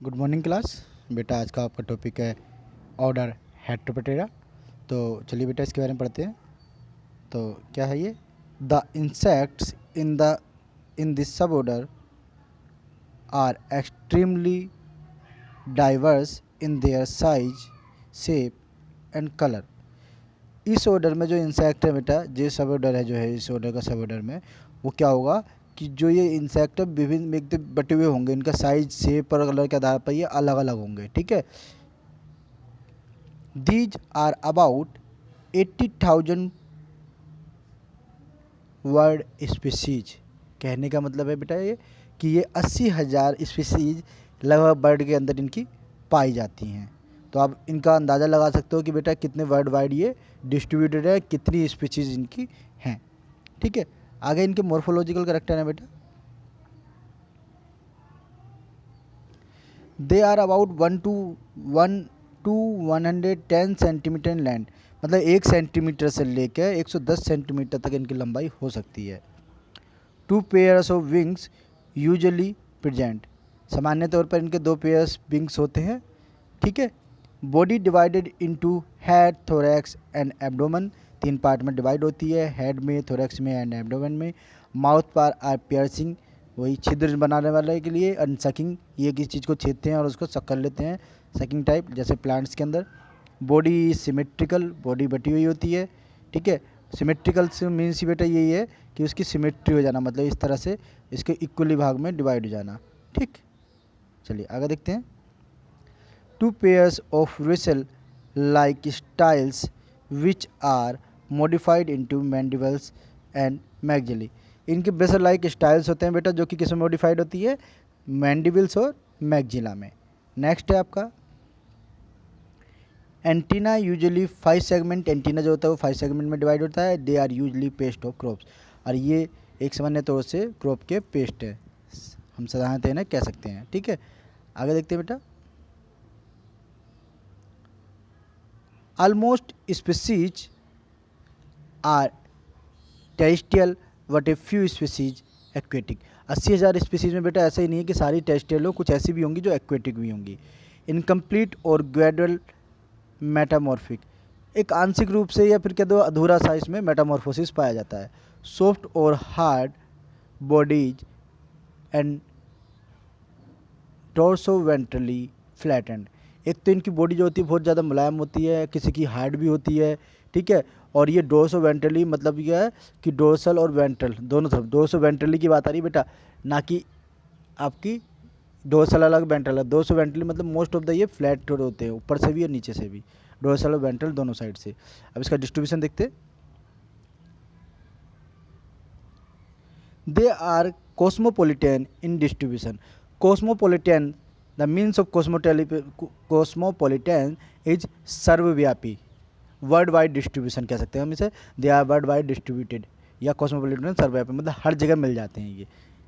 Good morning class. बेटा आज का आपका टॉपिक है ऑर्डर हेट्रोपेटेरा। तो चलिए बेटा इसके बारे में पढ़ते हैं। तो क्या है ये? The insects in this sub order are extremely diverse in their size, shape and colour. इस ऑर्डर में जो इंसेक्ट है बेटा, जो सब ऑर्डर है, जो है इस ऑर्डर का सब ऑर्डर में, वो क्या होगा कि जो ये इंसेक्ट है विभिन्न एकदम बटे हुए होंगे। इनका साइज, शेप और कलर के आधार पर ये अलग अलग होंगे। ठीक है। These are about 80,000 word species. कहने का मतलब है बेटा ये कि ये 80,000 स्पीसीज लगभग बर्ड के अंदर इनकी पाई जाती हैं। तो आप इनका अंदाज़ा लगा सकते हो कि बेटा कितने वर्ल्ड वाइड ये डिस्ट्रीब्यूटेड है, कितनी स्पीसीज इनकी हैं। ठीक है। आगे इनके मॉर्फोलॉजिकल कैरेक्टर हैं बेटा। They are about 1 to 110 centimetre in length. मतलब 1 सेंटीमीटर से लेकर 110 सेंटीमीटर तक इनकी लंबाई हो सकती है। 2 pairs of wings usually present. सामान्य तौर पर इनके 2 पेयर्स विंग्स होते हैं। ठीक है। Body divided into head, thorax and abdomen. 3 part में डिवाइड होती है, हेड में, थोरैक्स में एंड एब्डोमेन में। माउथ पार आर पियर्सिंग, वही छिद्र बनाने वाले के लिए। एंड सकिंग, ये किसी चीज़ को छेदते हैं और उसको सक कर लेते हैं, सकिंग टाइप, जैसे प्लांट्स के अंदर। बॉडी सिमेट्रिकल, बॉडी बटी हुई होती है। ठीक है। सिमेट्रिकल से मीन्स बेटा यही है कि उसकी सिमेट्री हो जाना, मतलब इस तरह से इसके इक्वली भाग में डिवाइड हो जाना। ठीक। चलिए आगे देखते हैं। 2 pairs of whistle-like styles which are modified into mandibles and maxilla। इनके ब्रेसल लाइक स्टाइल्स होते हैं बेटा, जो कि किसमें मॉडिफाइड होती है? मैंडिबल्स और मैगजिला में। नेक्स्ट है आपका एंटीना। यूजुअली 5 सेगमेंट एंटीना जो होता है वो 5 सेगमेंट में डिवाइड होता है। They are usually pest of crops, और ये एक सामान्य तौर से क्रॉप के पेस्ट है, हम साधारणतः इन्हें कह सकते हैं। ठीक है। आगे देखते हैं बेटा। Almost species are terrestrial but a few species aquatic। 80,000 species में बेटा ऐसा ही नहीं है कि सारी टेरेस्ट्रियल हो, कुछ ऐसी भी होंगी जो एक्वेटिक भी होंगी। इनकम्प्लीट और ग्रेडुअल मेटामॉर्फिक, एक आंशिक रूप से या फिर कह दो अधूरा सा इसमें मेटामॉर्फोसिस पाया जाता है। सॉफ्ट और hard bodies and torso ventrally flattened. एक तो इनकी बॉडी जो होती है बहुत ज़्यादा मुलायम होती है, किसी की हार्ड भी होती है। ठीक है। और ये डोर्सो वेंट्रली मतलब यह है कि डोर्सल और वेंट्रल दोनों तरफ, डोर्सो वेंट्रली की बात आ रही है बेटा, ना कि आपकी डोर्सल अलग वेंट्रल अलग। डोर्सो वेंट्रली मतलब मोस्ट ऑफ द ये फ्लैट होते हैं, ऊपर से भी और नीचे से भी, डोर्सल और वेंट्रल दोनों साइड से। अब इसका डिस्ट्रीब्यूशन देखते हैं। They are cosmopolitan in distribution. Cosmopolitan, the means of cosmopolitan is सर्वव्यापी, वर्ल्ड वाइड डिस्ट्रीब्यूशन कह सकते हैं हम इसे। They are world wide distributed, या कॉस्मोपोलिटन सर्वव्यापी मतलब हर जगह मिल जाते हैं ये,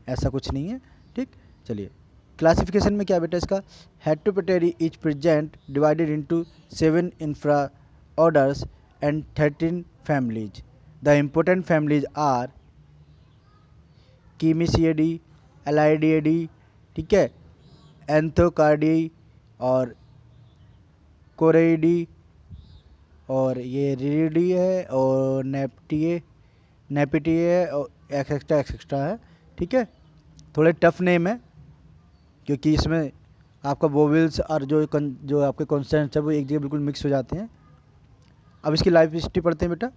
ऐसा कुछ नहीं है। ठीक। चलिए क्लासिफिकेशन में क्या बेटा इसका? Heteroptera is present divided into 7 infra orders and 13 families. The important families are Cimicidae, Alydidae, ठीक है, एंथोकार्डी और कोरेडी, और ये रिडी है और नेपिटिए और एक्सेट्रा है। ठीक है। थोड़े टफ नेम है क्योंकि इसमें आपका वोवेल्स और जो आपके कॉन्स्टेंट्स है वो एक जगह बिल्कुल मिक्स हो जाते हैं। अब इसकी लाइफ हिस्ट्री पढ़ते हैं बेटा।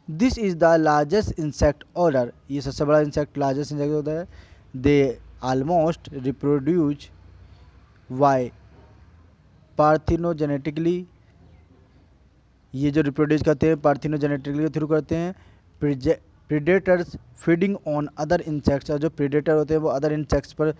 This is the largest insect order, ये सबसे बड़ा इंसेक्ट, लार्जेस्ट इंसेक्ट होता है। दे ऑलमोस्ट रिप्रोड्यूस वाई पार्थिनोजेनेटिकली, ये जो रिप्रोड्यूस करते हैं पार्थिनोजेनेटिकली के थ्रू करते हैं। Predators feeding on other insects, और जो प्रीडेटर होते हैं वो अदर इंसेक्ट्स पर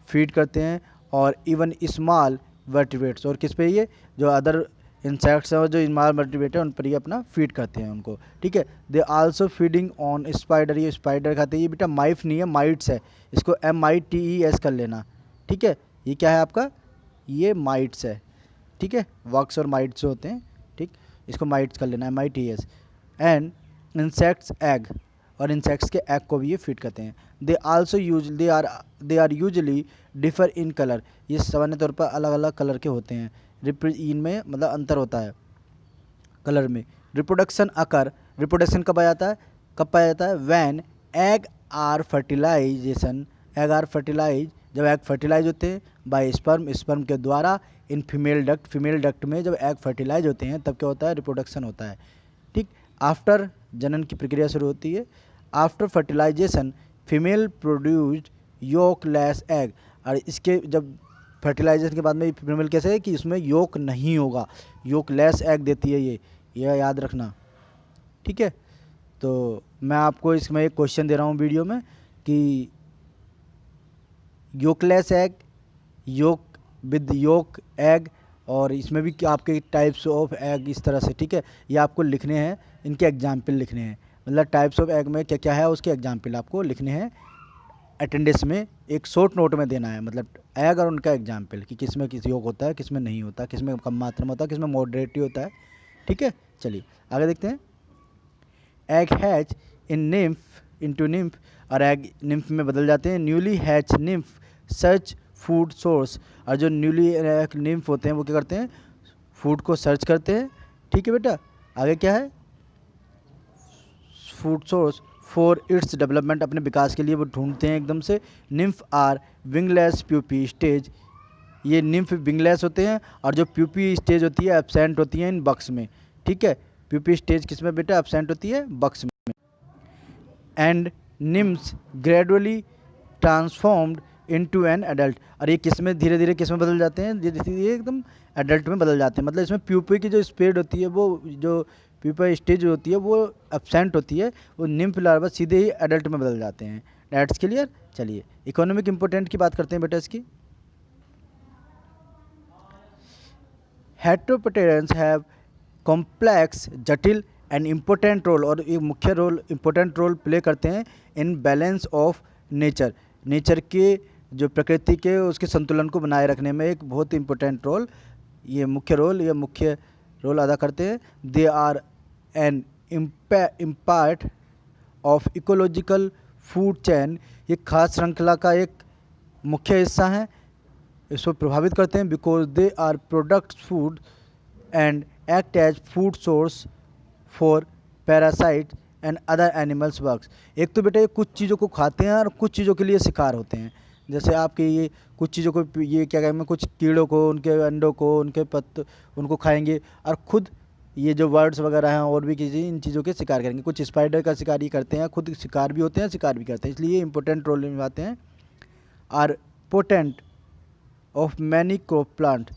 फीड करते हैं। और इवन स्मॉल वर्टिब्रेट्स, और किस पे? ये जो अदर इंसेक्ट्स हैं और जो स्मॉल वर्टिब्रेट है उन पर ये अपना फीड करते हैं उनको। ठीक है। They also feeding on spider, ये स्पाइडर खाते हैं। ये बेटा माइफ नहीं है, माइट्स है, इसको MITES कर लेना। ठीक है। ये क्या है आपका? ये माइट्स है। ठीक है। वक्स और माइट्स होते हैं। ठीक, इसको माइट्स कर लेना, MITES। एंड इंसेक्ट्स एग, और इंसेक्ट्स के एग को भी ये फीड करते हैं। They are usually differ in colour, ये सामान्य तौर पर अलग अलग कलर के होते हैं। इनमें मतलब अंतर होता है कलर में। रिप्रोडक्शन कब पाया जाता है व्हेन एग आर फर्टिलाइज, जब एग फर्टिलाइज होते हैं बाय स्पर्म के द्वारा इन फीमेल डक्ट में जब एग फर्टिलाइज होते हैं तब क्या होता है, रिप्रोडक्शन होता है। ठीक, आफ्टर जनन की प्रक्रिया शुरू होती है। After fertilisation female produced yolkless egg, और इसके जब फर्टिलाइजेशन के बाद में फीमेल कैसे है कि इसमें योक नहीं होगा, योकलेस एग देती है ये याद रखना। ठीक है, तो मैं आपको इसमें एक क्वेश्चन दे रहा हूँ वीडियो में कि yolkless egg, yolk with yolk egg, और इसमें भी आपके टाइप्स ऑफ एग इस तरह से। ठीक है, ये आपको लिखने हैं, इनके एग्जाम्पल लिखने हैं, मतलब टाइप्स ऑफ एग में क्या क्या है उसके एग्जाम्पल आपको लिखने हैं अटेंडेंस में, एक शॉर्ट नोट में देना है, मतलब एग और उनका एग्जाम्पल कि किस में किस योग होता है, किस में नहीं होता, किस में कम मात्रा में होता है, किस में मॉडरेटली होता है। ठीक है, चलिए आगे देखते हैं। एग हैच इन निम्फ, और एग निम्फ में बदल जाते हैं। Newly hatch nymph search food source, और जो न्यूली निम्फ होते हैं वो क्या करते हैं, फूड को सर्च करते हैं। ठीक है बेटा, आगे क्या है, food source for its development, अपने विकास के लिए वो ढूंढते हैं एकदम से। Nymph are wingless pupae stage, ये निम्फ विंगलेस होते हैं, और जो प्यूपी स्टेज होती है एब्सेंट होती है इन बक्स में। ठीक है, प्यूपी स्टेज किस में बेटा, एब्सेंट होती है बक्स में। And NIMS gradually transformed into an adult, और ये किस में धीरे धीरे किस में बदल जाते हैं, ये एकदम एडल्ट में बदल जाते हैं। मतलब इसमें प्यूपी की जो स्पीड होती है, वो जो प्यूपा स्टेज होती है वो एब्सेंट होती है, वो निम्फ लार्वा सीधे ही एडल्ट में बदल जाते हैं। That's clear. चलिए इकोनॉमिक इंपोर्टेंट की बात करते हैं बेटा इसकी। हेटेरोपटेरेंस हैव कॉम्प्लेक्स, जटिल एंड इम्पोर्टेंट रोल, और एक मुख्य रोल इम्पोर्टेंट रोल प्ले करते हैं इन बैलेंस ऑफ नेचर के जो प्रकृति के उसके संतुलन को बनाए रखने में एक बहुत इम्पोर्टेंट रोल, ये मुख्य रोल अदा करते हैं। They are an impart of ecological food chain, ये खास श्रृंखला का एक मुख्य हिस्सा है, इसको प्रभावित करते हैं। Because they are product food and act as food source for parasite and other animals works. एक तो बेटा ये कुछ चीज़ों को खाते हैं और कुछ चीज़ों के लिए शिकार होते हैं। जैसे आपके ये कुछ चीज़ों को ये क्या कहेंगे, कुछ कीड़ों को, उनके अंडों को, उनके पत्ते उनको खाएंगे, और खुद ये जो बर्ड्स वगैरह हैं और भी किसी इन चीज़ों के शिकार करेंगे। कुछ स्पाइडर का शिकार ही करते हैं, खुद शिकार भी होते हैं, शिकार भी करते हैं, इसलिए ये इंपॉर्टेंट रोल निभाते हैं। Are potent of many crop plant,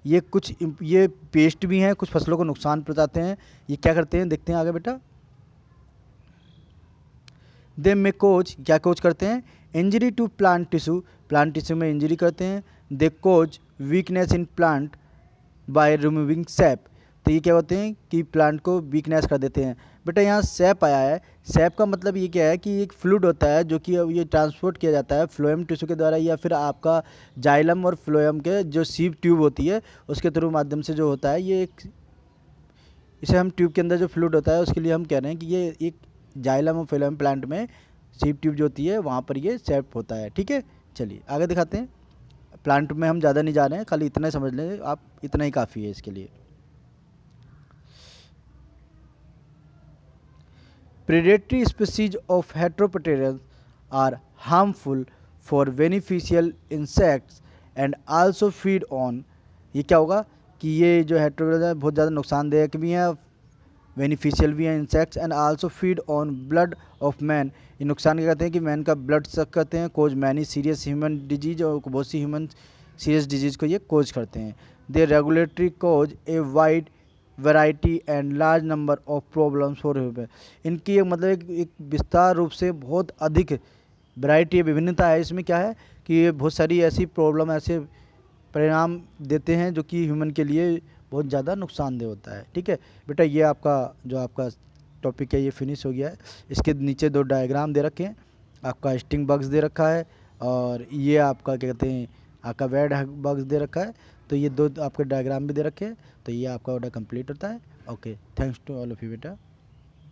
ये पेस्ट भी हैं, कुछ फसलों को नुकसान पहुंचाते हैं। ये क्या करते हैं, देखते हैं आगे बेटा। दे में क्या कोज करते हैं, इंजरी टू प्लांट टिश्यू में इंजरी करते हैं। They cause weakness in plant by removing sap, तो ये क्या होते हैं कि प्लांट को वीकनेस कर देते हैं। बेटा यहाँ सैप आया है, सैप का मतलब ये क्या है कि एक फ्लूइड होता है जो कि ये ट्रांसपोर्ट किया जाता है फ्लोएम टिश्यू के द्वारा, या फिर आपका जाइलम और फ्लोएम के जो सीव ट्यूब होती है उसके थ्रू माध्यम से जो होता है, ये एक इसे हम ट्यूब के अंदर जो फ्लूइड होता है उसके लिए हम कह रहे हैं कि ये एक जाइलम और फ्लोएम प्लांट में सीव ट्यूब जो होती है वहाँ पर ये सैप होता है। ठीक है, चलिए आगे दिखाते हैं। प्लांट में हम ज़्यादा नहीं जा रहे हैं, खाली इतना ही समझ लें आप, इतना ही काफ़ी है इसके लिए। Predatory species of Heteropteran are harmful for beneficial insects and also feed on, ये क्या होगा कि ये जो हेटेरोपटेरन बहुत ज़्यादा नुकसानदायक भी हैं, बेनिफिशियल भी हैं insects, and also feed on blood of man, ये नुकसान क्या करते हैं कि मैन का ब्लड सक करते हैं। कोज मैनी सीरियस ह्यूमन डिजीज, और बहुत सी ह्यूमन सीरियस डिजीज़ को ये कोज करते हैं। They regulatory cause a wide variety and large number of problems for human, इनकी मतलब एक विस्तार रूप से बहुत अधिक वैरायटी विभिन्नता है। इसमें क्या है कि ये बहुत सारी ऐसी प्रॉब्लम, ऐसे परिणाम देते हैं जो कि ह्यूमन के लिए बहुत ज़्यादा नुकसानदेह होता है। ठीक है बेटा, ये आपका टॉपिक है ये फिनिश हो गया है। इसके नीचे 2 डायग्राम दे रखे हैं, आपका स्टिंग बग्स दे रखा है, और ये आपका क्या कहते हैं आपका वेड बग्स दे रखा है। तो ये 2 आपके डायग्राम भी दे रखे हैं, तो ये आपका ऑर्डर कंप्लीट होता है। Okay, thanks to all of you बेटा।